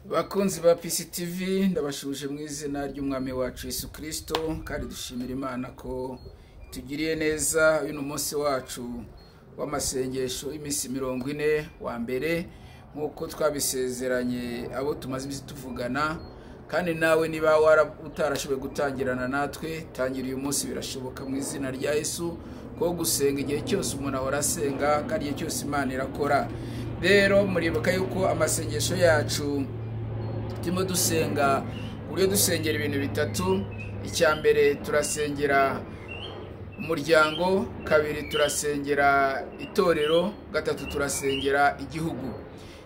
Bakunzi ba PCTV ndabashuje mu izina ry'umwami wacu Yesu Kristo, kandi dushimira Imana ko tugiriye neza uyu munsi wacu w'amasengesho iminsi 40 wa mbere nkuko twabisezeranye abo tumaze iminsi tuvugana. Kandi nawe niba utarashoboye gutangirana natwe, tangira uyu munsi, birashoboka mu izina rya Yesu, ko gusenga igihe cyose umuntu ahora asenga kandi igihe cyose Imana irakora. Rero muribuka yuko amasengesho yacu turimo dusenga uburyo dusengera ibintu bitatu. Icya mbere turasengera umuryango, kabiri turasengera itorero, gatatu turasengera igihugu.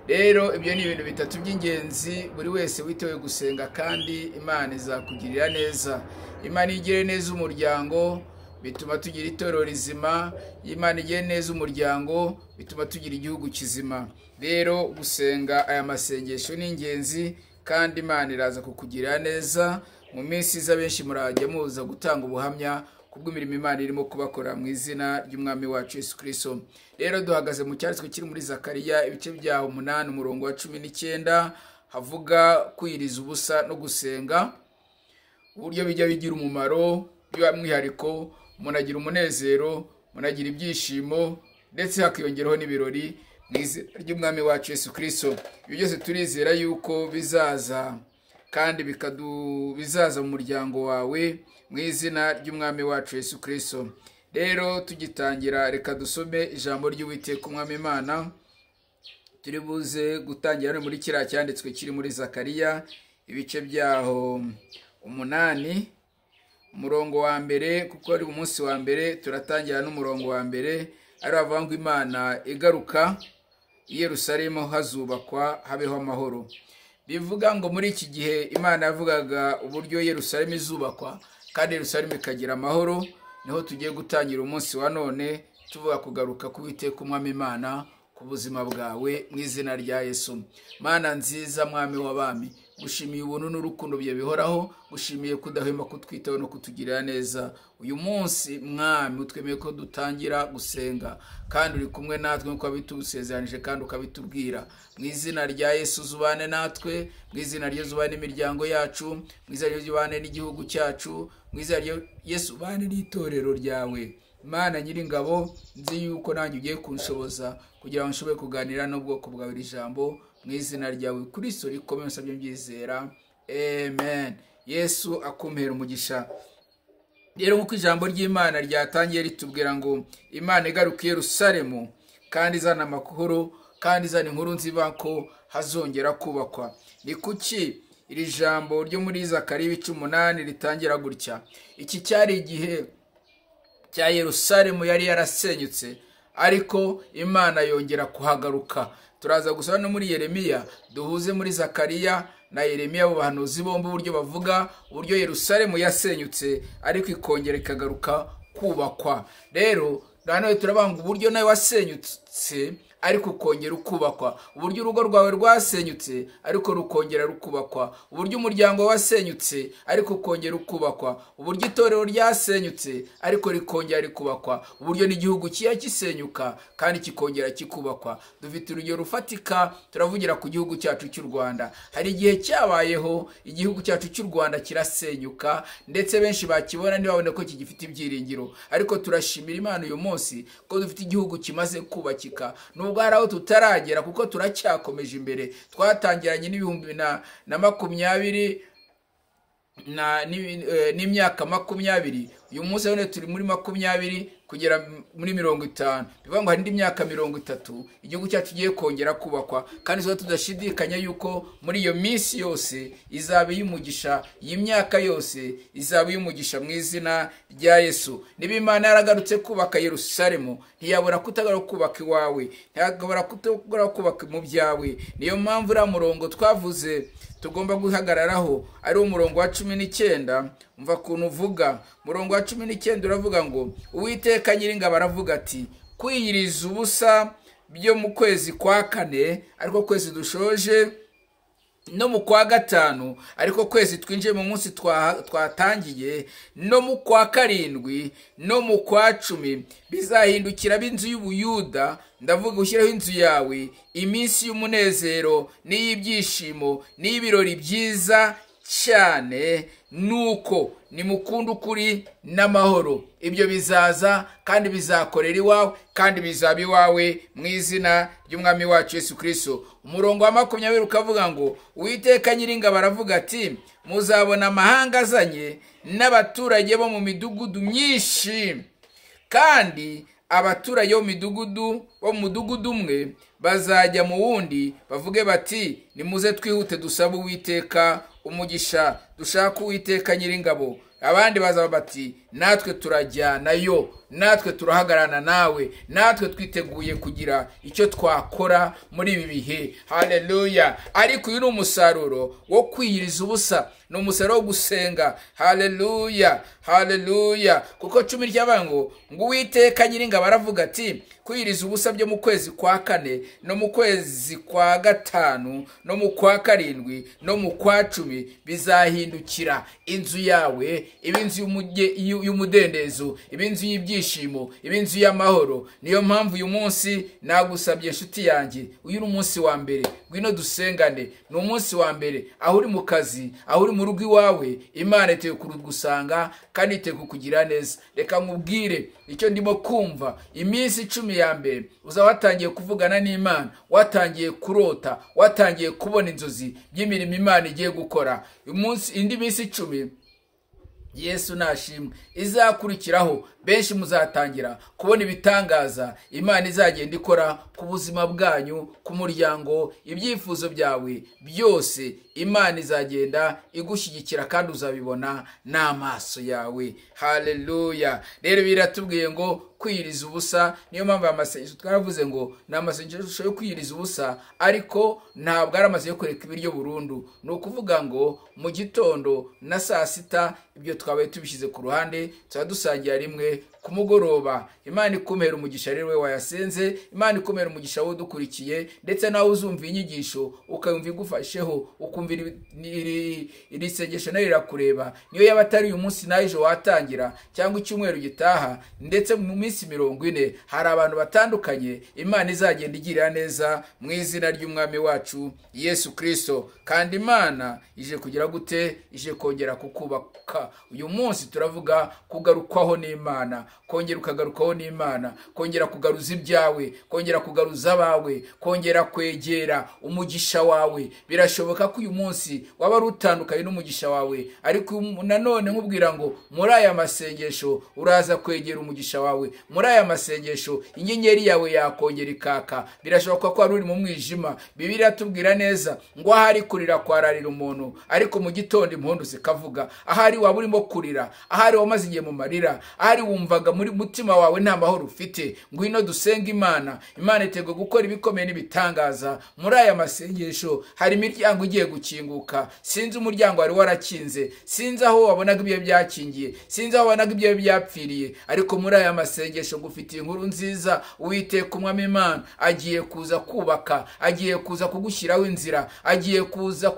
Rero ibyo ni ibintu bitatu by'ingenzi buri wese witewe gusenga, kandi Imana izakugirira neza. Imana igire neza umuryango, bituma tugira itorero rizima. Imana igire neza umuryango, bituma tugira igihugu kizima. Rero gusenga aya masengesho ni ingenzi, kandi Imana iraza kukugirira neza. Mu minsi iza benshi murajya muza gutanga ubuhamya kubw'imirimo Imana irimo kubakora mu izina ry'umwami wacu Yesu Kristo. Rero duhagaze mu cyanditswe kiri muri Zakariya ibice byaho 8 umurongo wa 19 havuga kwiriza ubusa no gusenga, uburyo bijya bigira umumaro by'umwihariko. Umuntu agira umunezero, umuntu agira ibyishimo, ndetse hakiyongeraho n'ibirori mu izina ry'umwami wacu Yesu Kristo. Ibyo byose turizera yuko bizaza, kandi bizaza mu muryango wawe mu izina ry'umwami wacu Yesu Kristo. Rero tugitangira, reka dusome ijambo ry'Uwiteka umwami Imana. Turi buze gutangira muri kiriya cyanditswe kiri muri Zakariya ibice byaho 8 umurongo wa mbere, kuko ari umunsi wa mbere. Turatangira n'umurongo wa mbere, ari avangwa Imana igaruka i Yerusalemu hazubakwa habeho amahoro. Bivuga ngo muri iki gihe Imana yavugaga uburyo Yerusalemu izubakwa kandi Yerusalemu ikagira amahoro. Niho tugiye gutangira umunsi wa none tuvuga kugaruka k'Uwiteka umwami Imana ku buzima bwawe mu izina rya Yesu. Mana nziza, mwami w'abami, gushimiye ubuntu n'urukundo bye bihoraho, gushimiye kudahwema kutwitaho no kutugirira neza. Uyu munsi mwami utwemeye ko dutangira gusenga, kandi uri kumwe natwe nk'uko wabitusezeranije kandi ukabitubwira. Mu izina rya Yesu zubane natwe, mu izina rya Yesu zubane imiryango yacu, mu izina rya Yesu zubane n'igihugu cyacu, mu izina rya Yesu zubane n'itorero ryawe. Mana nyiringabo, nzi yuko nanjye ugiye kunshoboza kugira ngo nshobore kuganira n'ubwoko bwawe iri jambo mu izina ryawe Kristo rikomeye, nsabye mbyizera, amen. Yesu akumpera umugisha. Rero nk'uko ijambo ry'Imana ryatangiye ritubwira ngo Imana igaruka i Yerusalemu kandi izana amahoro, kandi izana inkuru nziza ko hazongera kubakwa. Ni kuki iri jambo ryo muri Zakariya ibice 8 ritangira gutya? Iki cyari igihe cya Yerusalemu yari yarasenyutse, ariko Imana yongera kuhagaruka. Turaza gusaba no muri Yeremiya, duhuze muri Zakariya na Yeremiya abo bahanuzi bombi uburyo bavuga uburyo Yerusalemu yasenyutse ariko ikongera ikagaruka kubakwa. Rero none turabanga uburyo nawe wasenyutse ariko ukongera ukubakwa, uburyo urugo rwawe rwasenyutse ariko rukongera rukubakwa, uburyo umuryango wasenyutse ariko ukongera ukubakwa, uburyo itorero ryasenyutse ariko rikongera rikubakwa, uburyo n'igihugu kiya kisenyuka kandi kikongera kikubakwa. Dufite urugero rufatika, turavugira ku gihugu cyacu cy'u Rwanda. Hari igihe cyabayeho igihugu cyacu cy'u Rwanda kirasenyuka, ndetse benshi bakibona ntibabone ko kigifite ibyiringiro, ariko turashimira Imana uyu munsi ko dufite igihugu kimaze kubakika. Nubwo hari aho tutaragera kuko turacyakomeje imbere. Twatangiranye n'ibihumbi na 20 n'imyaka 20. Uyu munsi none turi muri 20 kugera muri 50. Bivuga ngo hari indi myaka 30 igihugu cyacu giye kongera kubakwa, kandi zo tudashidikanya yuko muri iyo minsi yose izaba y'umugisha, y'imyaka yose izaba y'umugisha mu izina rya Yesu. Niba Imana yaragarutse kubaka Yerusalemu, ntiyabura kutagaruka kubaka iwawe, ntiyabura kutagaruka kubaka mu byawe. Niyo mpamvu uriya murongo twavuze tugomba guhagararaho ari umurongo wa 19. Umva kuntu uvuga. Murongo wa 19 uravuga ngo Uwiteka Nyiringabo aravuga ati, kwiyiriza ubusa byo mu kwezi kwa 4, ariko kwezi dushoje, no mu kwa gatanu, ariko kwezi twinjiye mu munsi twatangiye, no mu kwa karindwi, no mu kwa cumi, bizahindukira b'inzu y'Ubuyuda, ndavuga ushyiraho inzu yawe iminsi y'umunezero n'iy'ibyishimo n'ibirori byiza cyane, nuko nimukunda ukuri n'amahoro. Ibyo bizaza kandi bizakorera iwawe kandi bizaba iwawe mu izina ry'umwami wacu Yesu Kristo. Umurongo wa 20 ukavuga ngo Uwiteka Nyiringabo aravuga ati, muzabona amahanga azanye n'abaturage bo mu midugudu myinshi, kandi abaturage bo mu mudugudu umwe bazajya mu wundi bavuge bati, nimuze twihute dusabe Uwiteka umugisha, dushaka Uwiteka Nyiringabo. Abandi bazaba bati, natwe turajyanayo, natwe turahagarana nawe, natwe twiteguye kugira icyo twakora muri ibi bihe. Haleluya! Ariko uyu ni umusaruro wo kwiyiriza ubusa, ni umusaruro wo gusenga. Haleluya, haleluya. Kuko 10 ryavuga ngo Uwiteka Nyiringabo aravuga ati, kwiyiriza ubusa byo mu kwezi kwa 4 no mu kwezi kwa 5 no mu kwa 7 no mu kwa 10 bizahindukira inzu yawe, ibinzu y'umudendezo, ibinzu y'ibyishimo, ibinzu y'amahoro. Niyo mpamvu uyu munsi nagusabye inshuti yanjye, uyu ni umunsi wa mbere, ngwino dusengane. Ni umunsi wa mbere, aho uri mu kazi, aho uri mu rugo iwawe, Imana iteye kugusanga kandi iteye kukugira neza. Reka nkubwire icyo ndimo kumva, iminsi 10 ya mbere uza watangiye kuvugana n'Imana, watangiye kurota, watangiye kubona inzozi by'imirimo Imana igiye gukora. Indi minsi 10 Yesu nashimwe izakurikiraho, benshi muzatangira kubona ibitangaza Imana izagenda ikora ku buzima bwanyu, ku muryango, ibyifuzo byawe byose Imana izagenda igushyigikira kandi uzabibona n'amaso yawe. Haleluya! Rero biratubwiye ngo kwiyiriza ubusa, niyo mpamvu amasengesho twaravuze ngo ni amasengesho yo kwiyiriza ubusa, ariko ntabwo ari amasengesho yo kureka ibiryo burundu. Ni ukuvuga ngo mu gitondo na saa sita ibyo twabaye tubishyize ku ruhande, tuba dusangira rimwe ku mugoroba. Imana ikumera umugisha rero we wayasenze, Imana ikumera umugisha wo dukurikiye, ndetse nawe uzumva inyigisho ukayumva igufasheho, ukumva iri sengesho nayo rirakureba. Niyo yaba atari uyu munsi nayo ejo watangira cyangwa icyumweru gitaha, ndetse mu minsi 40 hari abantu batandukanye Imana izagenda igirira neza mu izina ry'umwami wacu Yesu Kristo. Kandi Imana ije kugira gute? Ije kongera kukubaka. Uyu munsi turavuga kugarukwaho n'Imana, kongera ukagarukaho n'Imana, kongera kugaruza ibyawe, kongera kugaruza abawe, kongera kwegera umugisha wawe. Birashoboka ko uyu munsi waba rutandukanye n'umugisha wawe, ariko nanone nkubwira ngo muri aya masengesho uraza kwegera umugisha wawe. Muri aya masengesho inyenyeri yawe yakongera ikaka. Birashoboka ko ari uri mu mwijima. Bibiliya tubwira neza ngo ahari kurira kwararira umuntu, ariko mu gitondo impundu zikavuga. Ahari waba urimo kurira, ahari wamaze igihe mu marira, ahari wumvaga muri mutima wawe nta mahoro ufite, ngwino dusenga Imana. Imana itego gukora ibikomeye n'ibitangaza. Muri aya masengesho hari imiryango igiye gukinguka. Sinzi umuryango wari warakinze, sinzi aho wabonaga ibyo byakingiye, sinzi aho wabonaga ibyo byapfiriye, ariko muri aya masengesho ngufitiye inkuru nziza. Uwiteka Umwami Imana agiye kuza kubaka, agiye kuza kugushyiraho inzira, agiye kuza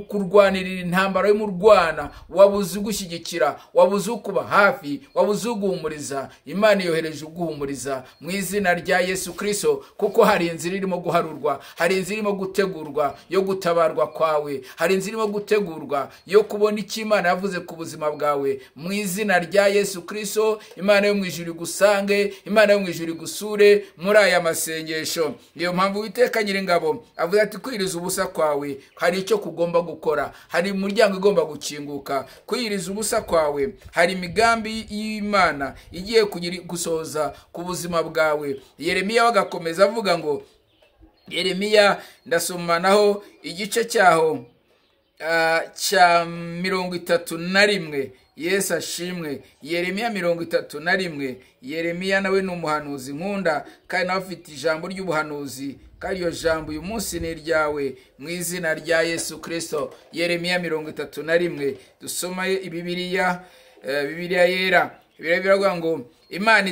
kurwanirira intambara yo mu Rwanda. Wabuze ugushyigikira, wabuze ukuba hafi, wabuze uguhumuriza. Imana yohereje uguhumuriza mu izina rya Yesu Kristo, kuko hari inzira irimo guharurwa, hari inzira irimo gutegurwa yo gutabarwa kwawe, hari inzira irimo gutegurwa yo kubona icyo Imana yavuze ku buzima bwawe mu izina rya Yesu Kristo. Imana yo mu ijuru igusange, Imana yo mu ijuru igusure muri aya masengesho. Niyo mpamvu Uwiteka Nyiringabo avuga ati, kwiriza ubusa kwawe hari icyo kugomba gukora, hari umuryango igomba gukinguka. Kwiyiriza ubusa kwawe hari imigambi y'Imana igiye gusohoza ku buzima bwawe. Yeremiya wagakomeza avuga ngo, Yeremiya ndasoma naho igice cyaho cya 31. Yesu ashimwe. Yeremiya 31. Yeremiya nawe ni umuhanuzi nkunda, kandi nawe afite ijambo ry'ubuhanuzi, kandi iyo jambo uyu munsi ni iryawe mu izina rya Yesu Kristo. Yeremiya 31. Dusoma Bibiliya yera. Biravuga ngo Imana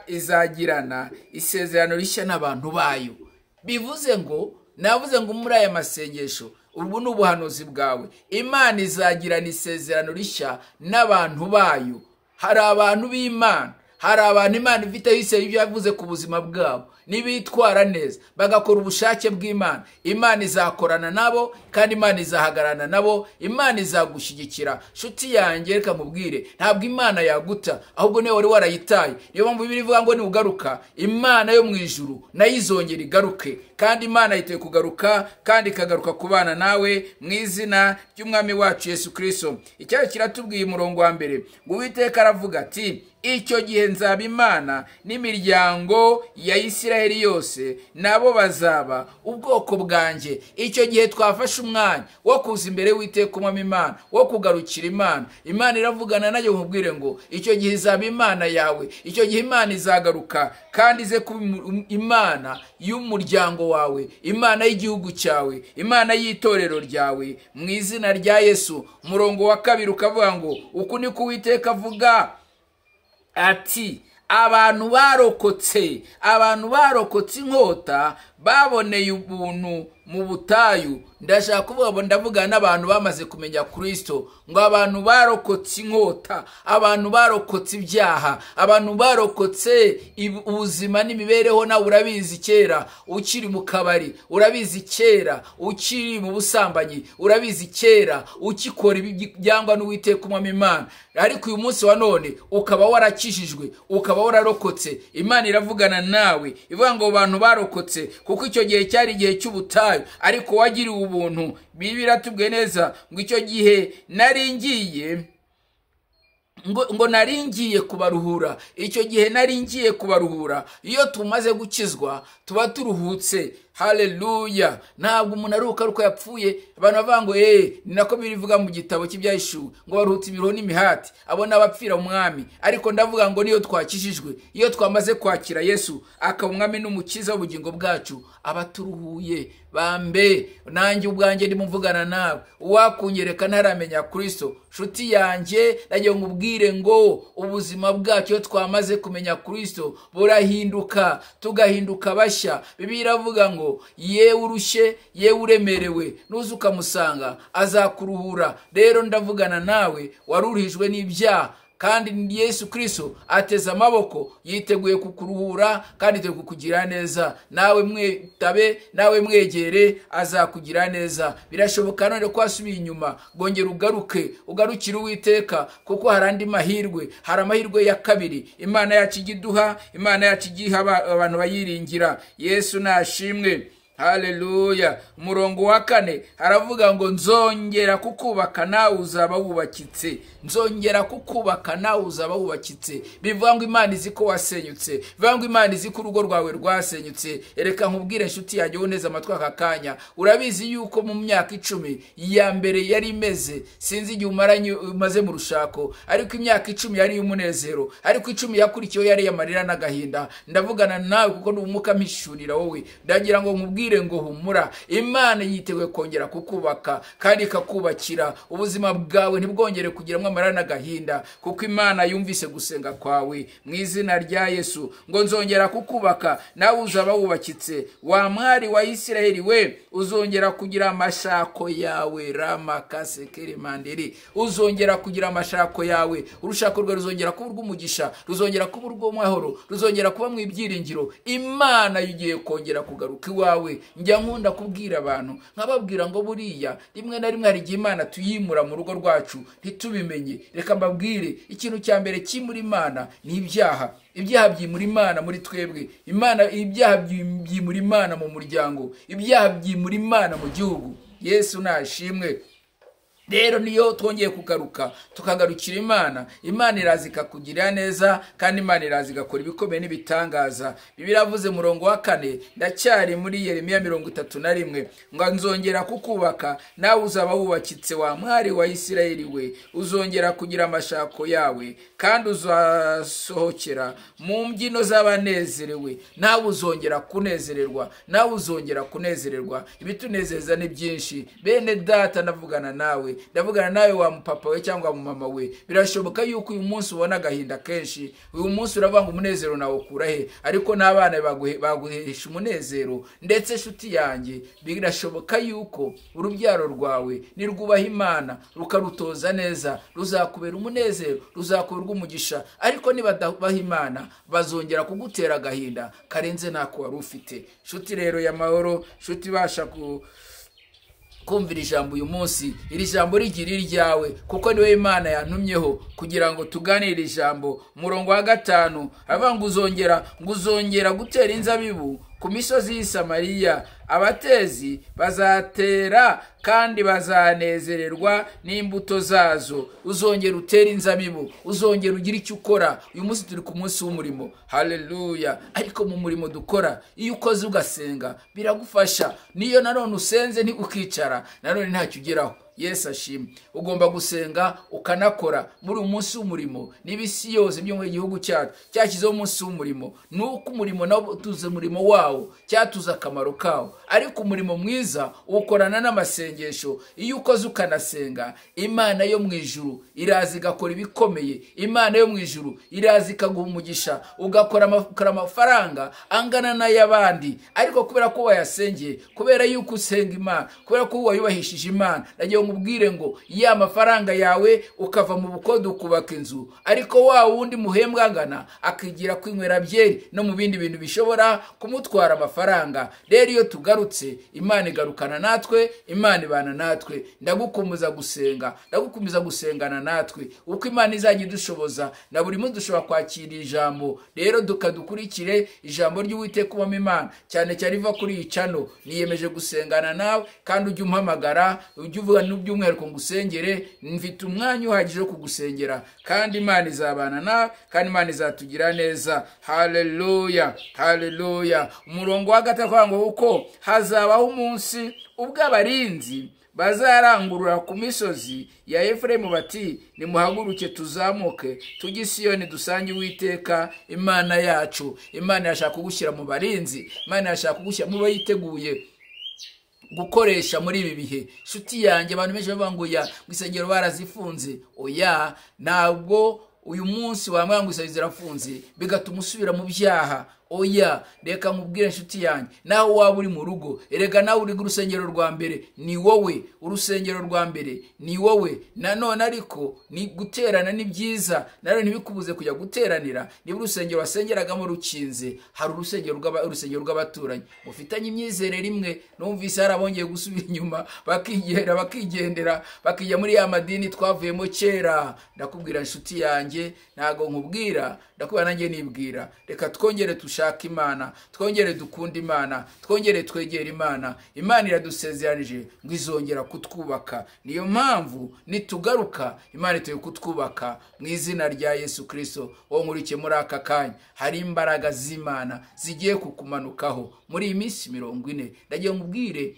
izagirana isezerano rishya n'abantu bayo. Bivuze ngo navuze ngo muri aya masengesho ubu ni ubuhanuzi bwawe. Imana izagirana isezerano rishya n'abantu bayo. Hari abantu b'Imana, hari abantu Imana ifite ibyo yavuze ku buzima bwabo, nibitwara neza bagakora ubushake bw'Imana, Imana izakorana nabo kandi Imana izahagarana nabo, Imana izagushyigikira. Nshuti yanjye reka mubwire, ntabwo Imana yaguta, ahubwo niwe wari warayitaye. Niyo mpamvu Bibiliya ivuga ngo niugaruka Imana yo mu ijuru nayo izongera igaruke, kandi Imana yiteguye kugaruka kandi ikagaruka kubana nawe mu izina ry'umwami wacu Yesu Kristo. Icyaha kiratubwiye umurongo wa mbere ngo Uwiteka aravuga ati, icyo gihe nzaba Imana n'imiryango ya Isiraheli yose nabo bazaba ubwoko bwanjye. Icyo gihe twafashe umwanya wo kuza imbere y'Uwiteka umwami Imana, wo kugarukira Imana. Imana iravugana nayo nkubwire ngo icyo gihe izaba Imana yawe. Icyo gihe Imana izagaruka kandi ize kuba Imana y'umuryango wawe, Imana y'igihugu cyawe, Imana y'itorero ryawe mu izina rya Yesu. Umurongo wa kabiri ukavuga ngo uku niko Uwiteka avuga ati, abantu barokotse inkota baboneye ubuntu mu butayu. Ndashaka kuvuga ndavuga n'abantu bamaze kumenya Kristo, ngo abantu barokotse inkota, abantu barokotse ibyaha, abantu barokotse ubuzima n'imibereho. Nawe urabizi kera ukiri mu kabari, urabizi kera ukiri mu busambanyi, urabizi kera ukikora ibyangwa n'Uwiteka umwami Imana, ariko uyu munsi wa none ukaba warakijijwe, ukaba wararokotse. Imana iravugana nawe ivuga ngo abantu barokotse, kuko icyo gihe cyari igihe cy'ubutayu, ariko wagiriwe ubuntu. Bibiliya iratubwiye neza ngo icyo gihe nari ngiye kubaruhura. Icyo gihe nari ngiye kubaruhura. Iyo tumaze gukizwa tuba turuhutse. Haleluya. Ntabwo umuntu aruhuka uko yapfuye. Abantu bavuga ngo ni nako birivuga mu gitabo cy'Ibyahishuwe ngo baruhutse imiruho n'imihati, abo n'abapfira umwami. Ariko ndavuga ngo niyo twakijijwe, iyo twamaze kwakira Yesu akaba umwami n'umukiza w'ubugingo bwacu, abaturuhuye. Bambe nanjye ubwanjye ndimo mvugana nawe, uwakunyereka ntaramenya Kristo. Nshuti yanjye nagiye ngubwire ngo ubuzima bwacu iyo twamaze kumenya Kristo burahinduka, tugahinduka bashya. Bibiliya iravuga ngo yewe urushye, yewe uremerewe, nuza ukamusanga azakuruhura. Rero ndavugana nawe waruruhijwe n'ibyaha, kandi Yesu Kristo ateze amaboko, yiteguye kukuruhura kandi yiteguye kukugira neza. Nawe mwitabe, nawe mwegere, azakugira neza. Birashoboka none ko wasubiye inyuma, gongera ugarukire Uwiteka, kuko hari andi mahirwe. Hari amahirwe ya kabiri Imana yacu igiduha, Imana yacu igiha abantu bayiringira. Yesu nashimwe. Haleluya. Umurongo wa kane haravuga ngo nzongera kukubaka nawe uzaba wubakitse. Nzongera kukubaka nawe uzaba wubakitse. Bivuga ngo Imana izi ko wasenyutse, bivuga ngo Imana izi ko urugo rwawe rwasenyutse. Ereka nkubwire nshuti yanjye woneza amatwi aka kanya, urabizi yuko mu myaka 10 ya mbere yari imeze, sinzi igihe umaze mu rushako, ariko imyaka 10 yari y'umunezero, ariko 10 yakurikiyeho yari yamarira n'agahinda. Ndavugana nawe kuko n'umwuka mpishurira wowe. Ndagira ngo nkubwire ngo humura, Imana yiteguye kongera kukubaka kandi ikakubakira. Ubuzima bwawe ntibwongere kugiramo amarira n'agahinda, kuko Imana yumvise gusenga kwawe mu izina rya Yesu. Ngo nzongera kukubaka nawe uzaba wubakitse. Wa mwari wa Isiraheli we, uzongera kugira amashako yawe. Rama kasekere manderi, uzongera kugira amashako yawe. Urushako rwe ruzongera kuba urw'umugisha, ruzongera kuba urw'amahoro, ruzongera kuba mu ibyiringiro. Imana yigiye kongera kugaruka iwawe. Njya nkunda kubwira abantu nkababwira ngo buriya rimwe na rimwe hari igihe Imana tuyimura mu rugo rwacu ntitubimenye. Reka mbabwire, ikintu cya mbere kimuri Imana ni ibyaha. Ibyaha byimura Imana muri twebwe. Ibyaha byimura Imana mu muryango, ibyaha byimura Imana mu gihugu. Yesu nashimwe. Rero niyo twongeye kugaruka tukagarukira Imana, Imana iraza ikakugirira neza, kandi Imana iraza igakora ibikomeye n'ibitangaza. Bibiliya yavuze murongo wa 4, ndacyari muri Yeremiya 31, ngo nzongera kukubaka nawe uzaba wubakitse. Wa mwari wa Isiraheli we, uzongera kugira amashako yawe, kandi uzasohokera mu mbyino z'abanezerewe. Nawe uzongera kunezererwa, nawe uzongera kunezererwa. Ibitunezeza ni byinshi. Bene data ndavugana nawe, nawe, ndavugana nawe wa mupapa we cyangwa wa mama we. Birashoboka yuko uyu munsi ubona agahinda kenshi, uyu munsi uravanga umunezero nawe ukura he, ariko n'abana baguhesha umunezero. Ndetse nshuti yanjye, birashoboka yuko urubyaro rwawe nirwubaha Imana rukarutoza neza, ruzakubera umunezero, ruzakubera umugisha. Ariko nibadabaha Imana bazongera kugutera agahinda karenze nako wari ufite. Nshuti rero y'amahoro, nshuti basha kumvira ijambo uyu munsi, iri jambo rigira iryawe, kuko niwe Imana yantumyeho kugira ngo tuganire ijambo. Murongo wa 5 avuga ngo uzongera gutera inzabibu ku misozi y'i Samariya, abatezi bazatera kandi bazanezererwa n'imbuto zazo. Uzongera utera inzabibu, uzongera ugira icyo ukora. Uyu munsi turi ku munsi w'umurimo, haleluya. Ariko mu murimo dukora, iyo ukoze ugasenga biragufasha. Niyo nanone usenze ukicara, nanone ntacyo ugeraho. Yesu ashimwe. Ugomba gusenga ukanakora muri uyu munsi w'umurimo. N'ibisi yose byo mu gihugu cyacu cyakizeho umunsi w'umurimo, nuko umurimo nawo tuze umurimo wawo, cyatuza akamaro kawo. Ariko umurimo mwiza ukorana n'amasengesho. Iyo ukoze ukanasenga, Imana yo mu ijuru iraza igakora ibikomeye. Imana yo mu ijuru iraza ikaguha umugisha, ugakora amafaranga angana n'ay'abandi. Ariko kubera ko wayasengeye, kubera yuko usenga Imana, kubera ko wayubahishije Imana, nkubwire ngo ya mafaranga yawe ukava mu bukode ukubaka inzu, ariko wa wundi muhembwa angana akigira kwinywera byeri no mu bindi bintu bishobora kumutwara amafaranga. Rero iyo tugarutse, Imana igarukana natwe, Imana ibana natwe. Ndagukomeza gusenga, ndagukomeza gusengana natwe, uko Imana izajya idushoboza. Na buri munsi dushobora kwakira ijambo. Rero dukurikire ijambo ry'Uwiteka ubamo Imana, cyane cyane riva kuri iyi channel. Niyemeje gusengana nawe, kandi ujye umpamagara, ujye uvuga by'umwihariko ngusengere. Mfite umwanya uhagije wo kugusengera, kandi Imana izabana nawe, kandi Imana izatugira neza. Haleluya, haleluya. Umurongo wa 5 avuga ngo uko hazabaho umunsi ubwo abarinzi bazarangurura ku misozi ya Efraimu bati, nimuhaguruke tuzamuke tujye i Siyoni dusange Uwiteka Imana yacu. Imana yashaka kugushyira mu barinzi, Imana yashaka kugushyira mu bayiteguye gukoresha muri ibi bihe. Nshuti yanjye, abantu benshi bavuga ngo ya isengero barazifunze. Oya, ntabwo uyu munsi wamwanga isengero zirafunze bigatuma usubira mu byaha. Oya, reka nkubwire nshuti yanjye, nawe waba uri mu rugo, erega nawe uri urusengero rwa mbere ni wowe, urusengero rwa mbere ni wowe. Nanone ariko ni guterana ni byiza, nanone ntibikubuze kujya guteranira. Niba urusengero wasengeragamo rukinze, hari urusengero rw'abaturanyi mufitanye imyizerere imwe, numvise hari abongeye gusubira inyuma bakigendera bakijya muri ya madini twavuyemo kera. Ndakubwira nshuti yanjye, ntago nkubwira, ndakubwira nanjye nibwira. Reka twongere tushaka Imana, twongere dukunda Imana, twongere twegera Imana. Imana iradusezeranije ngo izongera kutwubaka. Niyo mpamvu nitugaruka, Imana ituye kutwubaka mu izina rya Yesu Kristo. Wowe nkurikiye muri aka kanya, hari imbaraga z'Imana zigiye kukumanukaho muri iyi minsi 40. Ndagiye nkubwire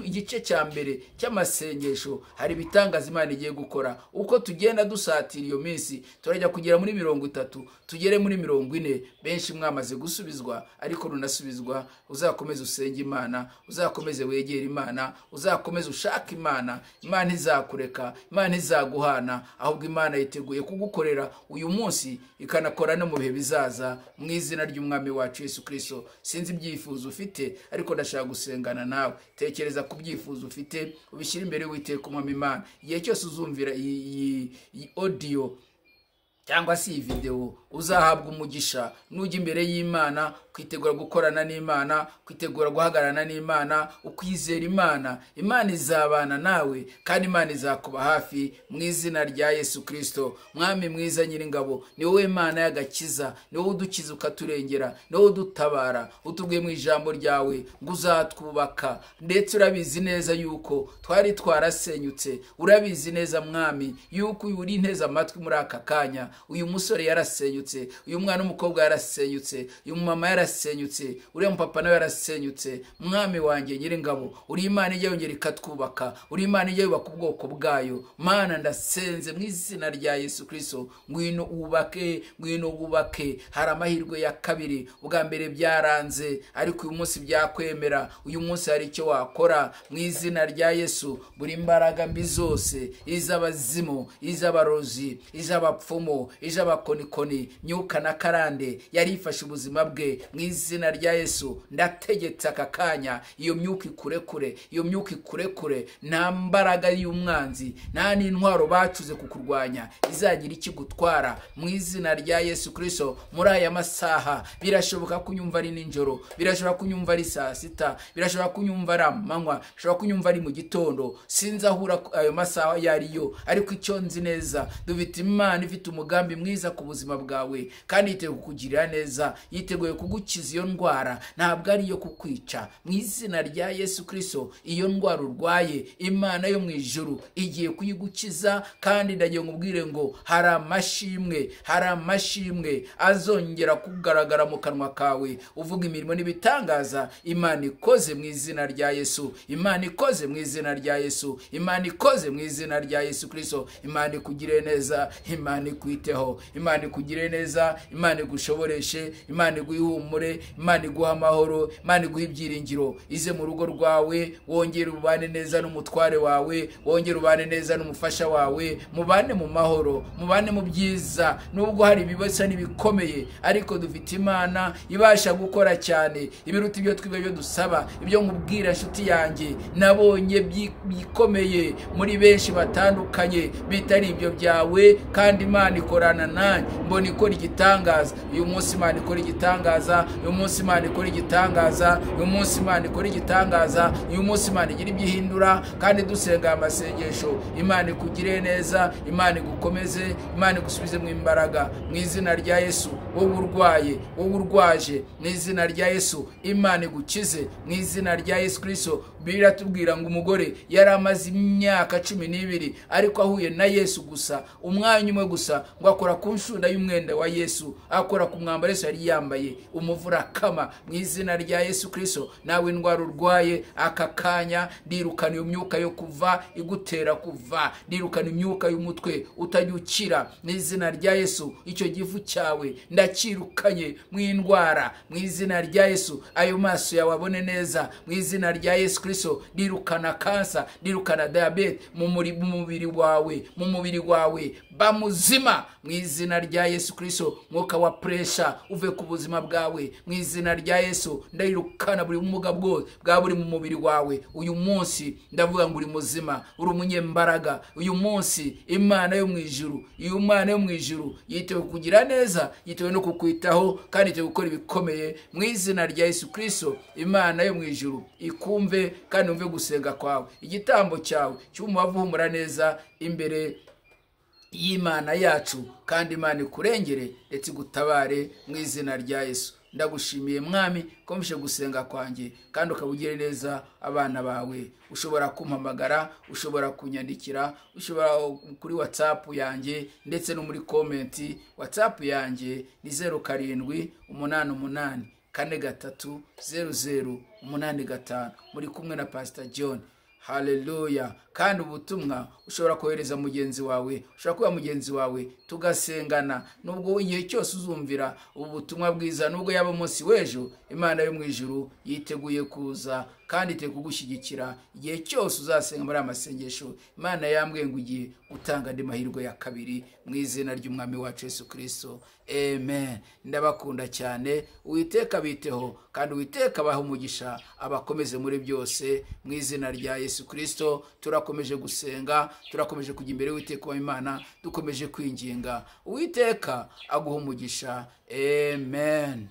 igice cya mbere cy'amasengesho, hari bitangaza Imana igiye gukora. Uko tugenda dusatira iyo minsi, turajya kugera muri 30, tugere muri 40. Benshi mwamaze gusubizwa, ariko runasubizwa. Uzakomeza usenge Imana, uzakomeze wegera Imana, uzakomeze ushaka Imana. Imana izakureka, Imana izaguhana, ahubwo Imana yiteguye kugukorera uyu munsi, ikanakora no mu bihe bizaza, mu izina ry'Umwami wacu Yesu Kristo. Sinzi ibyifuzo ufite, ariko ndashaka gusengana nawe. Tekereza ku byifuzo ufite, ubishyire imbere y'Uwiteka umwami Imana. Igihe cyose uzumvira iyi audio cyangwa si iyi video, uzahabwa umugisha nujya imbere y'Imana, kwitegura gukorana n'Imana, kwitegura guhagararana n'Imana, ukwizera Imana. Imana izabana nawe, kandi Imana izakuba hafi mu izina rya Yesu Kristo. Mwami mwiza nyiringabo, ni wowe Imana y'agakiza, ni wowe udukiza ukaturengera, ni wowe udutabara. Utubwiye mu ijambo ryawe ngo uzatwubaka, ndetse urabizi neza yuko twari twarasenyutse. Urabizi neza Mwami yuko uri inteza amatwi muri aka kanya, kanya uyu musore yarasenyutse, uyu mwana w'umukobwa yarasenyutse, uyu mama yarasenyutse, uriya mupapa nawe yarasenyutse. Mwami wanjye Nyiringabo, uri Imana ijya yongera ikatwubaka, uri Imana ijya yubaka ubwoko bwayo. Mana ndasenze mu izina rya Yesu Kristo, ngwino wubake, ngwino wubake. Hari amahirwe ya kabiri, ubwa mbere byaranze ariko uyu munsi byakwemera. Uyu munsi hari icyo wakora mu izina rya Yesu. Buri imbaraga mbi zose, iz'abazimu, iz'abarozi, iz'abapfumu, iz'abakonikoni, myuka na karande yari ifashe ubuzima bwe, mu izina rya Yesu ndategetse aka kanya iyo myuka ikurekure, iyo myuka ikurekure. Nta mbaraga y'umwanzi, nta n'intwaro bacuze kukurwanya izagira ikigutwara mu izina rya Yesu Kristo. Muri aya masaha birashoboka kunyumva ari ninjoro, birashoboka kunyumva ari saa sita, birashoboka kunyumva ari amanywa, birashoboka kunyumva ari mu gitondo. Sinzi ahura ayo masaha yariyo, ariko icyo nzi neza, dufite Imana ifite umugambi mwiza ku buzima bwawe, kandi yiteguye kukugirira neza, yiteguye kugukiza iyo ndwara. Ntabwo ari iyo kukwica mu izina rya Yesu Kristo. Iyo ndwara urwaye, Imana yo mu ijuru igiye kuyigukiza, kandi ndagiye ngubwire ngo hari amashimwe, hari amashimwe azongera kugaragara mu kanwa kawe, uvuga imirimo n'ibitangaza Imana ikoze mu izina rya Yesu. Imana ikoze mu izina rya Yesu. Imana ikoze mu izina rya Yesu Kristo. Imana ikugire neza, Imana ikwiteho, Imana ikugire neza, Imana igushoboreshe, Imana iguhumure, Imana iguha amahoro, Imana iguha ibyiringiro. Ize mu rugo rwawe, wongere ubane neza n'umutware wawe, wongere ubane neza n'umufasha wawe, mubane mu mahoro, mubane mu byiza. Nubwo hari ibibazo n'ibikomeye, ariko dufite Imana ibasha gukora cyane ibiruta ibyo twebwe byo dusaba. Ibyo nkubwira nshuti yanjye, nabonye bikomeye muri benshi batandukanye bitari ibyo byawe, kandi Imana ikorana nanjye, mbona ikora igitangaza. Uyu munsi Imana ikora igitangaza, uyu munsi Imana ikora igitangaza, uyu munsi Imana ikora igitangaza, uyu munsi Imana igira ibyihindura. Kandi dusenga amasengesho, Imana ikugire neza, Imana igukomeze, Imana igusubize mu imbaraga mu izina rya Yesu. Wowe urwaye, wowe urwaje, mu izina rya Yesu Imana igukize mu izina rya Yesu Kristo. Biratubwira ngo umugore yari amaze imyaka 12 ariko ahuye na Yesu gusa umwanya umwe gusa, ngo akora ku nshunda y'umwenda wa Yesu, akora ku mwambaro Yesu yari yambaye, umuvura kama mu izina rya Yesu Kristo. Nawe indwara urwaye aka kanya, ndirukana iyo myuka yo kuva igutera kuva, ndirukana imyuka y'umutwe utajya ukira mu izina rya Yesu. Icyo gifu cyawe ndakirukanye mu indwara mu izina rya Yesu. Ayo maso yawe abone neza mu izina rya Yesu Kristo. Ndirukana kansa, ndirukana diabete mu mubiri wawe, mu mubiri wawe bamuzima mu izina rya Yesu Kristo. Mwuka wa pressure uve ku buzima bwawe mu izina rya Yesu. Ndirukana buri umuga bwose bwa buri mu mubiri wawe. Uyu munsi ndavuga ngo uri muzima, uri umunyembaraga. Uyu munsi Imana yo mu ijuru, iyo Imana yo mu ijuru yitewe kugira neza, yitewe no kukwitaho, kandi yitewe gukora ibikomeye mu izina rya Yesu Kristo. Imana yo mu ijuru ikumve kandi umve gusenga kwawe, igitambo cyawe cy'umuvuhumura neza imbere y'Imana yacu, kandi Imana ikurengere ndetse gutabare mu izina rya Yesu. Ndagushimiye Mwami ko mfishe gusenga kwanjye, kandi ukabugire neza abana bawe. Ushobora kumpamagara, ushobora kunyandikira, ushobora kuri WhatsApp yanjye ndetse no muri comment. WhatsApp yanjye ni 0788430085. muri kumwe na Pastor John. Hallelujah. Kandi ubutumwa ushobora kohereza mugenzi wawe, ushobora kuba mugenzi wawe tugasengana. Nubwo igihe cyose uzumvira ubutumwa bwiza, nubwo yaba umunsi w'ejo, Imana yo mu ijuru yiteguye kuza kandi ite kugushyigikira igihe cyose uzasenga muri amasengesho. Imana yambwiye ngo ugiye gutanga andi mahirwe ya kabiri mu izina ry'umwami wacu Yesu Kristo. Amen. Ndabakunda cyane. Uwiteka biteho kandi Uwiteka abaha umugisha, abakomeze muri byose mu izina rya Yesu Kristo. Turakomeje gusenga, turakomeje kujya imbere y'Uwiteka wa Imana, dukomeje kwinginga Uwiteka aguha umugisha. Amen.